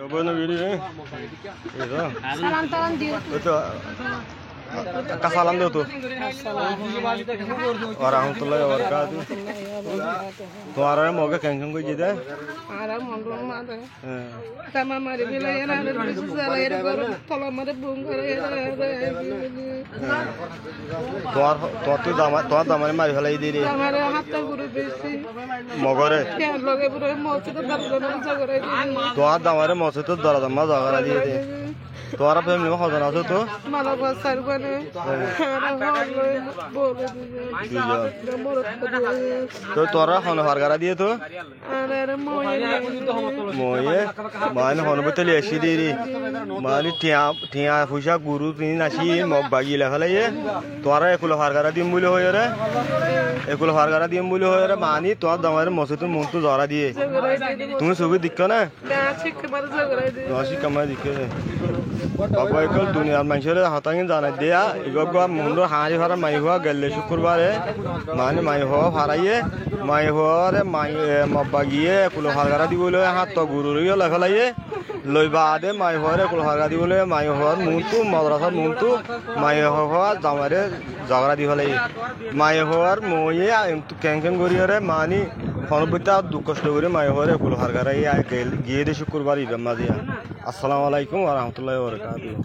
Bueno, viene, Salam diyor. itu kasalan tuh. Warahmatullahi wabarakatuh. Tuara mau ke kengkeng gue jadi. Aram mondong mata. Sama mari bila yana ada bisu sala yana gor tolo mari bungar yana. Tuar damane mari halai diri. Samare hatta guru besi. Mogore. Ya loge buru mochu to darjana jagore. Tuar damane mosu to dara damma jagara diye. Tuara pe milo khazana aso to. Mala basar bane. তো তোরা হন হারগারা দিয়ে তো ময়ে মানে হনবতলি AC দিরি মানে টিয়া ফুসা গুরু তিনি নাসি মগ বাগি লেখালাই তোরা একুলো হারগারা দিম বলে হয়ে রে একুলো হারগারা দিম বলে হয়ে রে মানি তোর দামের মসুত মন্তু জরা দিয়ে তুমি ছবি দিক্ষ না নসি কামাই দিকে বাবা একল দুনিয়ার মানুষের হাতাঙ্গিন জানাই দেয়া ইগা মুন্ডর হাঁড়ি ভাড়া মাই হওয়া গেলে শুক্রবারে মানে মাই হওয়া ভাড়াইয়ে মাই হওয়ারে মাই মব্বা গিয়ে কুলো হারগারা দিবলৈ হাত তো গুরুরিও লেখালাইয়ে লই বাদে মাই হওয়ারে কুলো হারগা দিবলৈ মাই হওয়ার মুন্তু মাদ্রাসার মুন্তু মাই হওয়া জামারে জাগরা দি ফেলাই মাই হওয়ার মইয়ে ক্যাং করিয়ারে মানি ফনবইতা দুঃখ কষ্ট করে মাই হওয়ারে কুলো হারগারা গিয়ে দে শুক্রবার ইবাম মাদিয়া। আসসালামু আলাইকুম ওয়া রাহমাতুল্লাহি ওয়া বারাকাতুহু।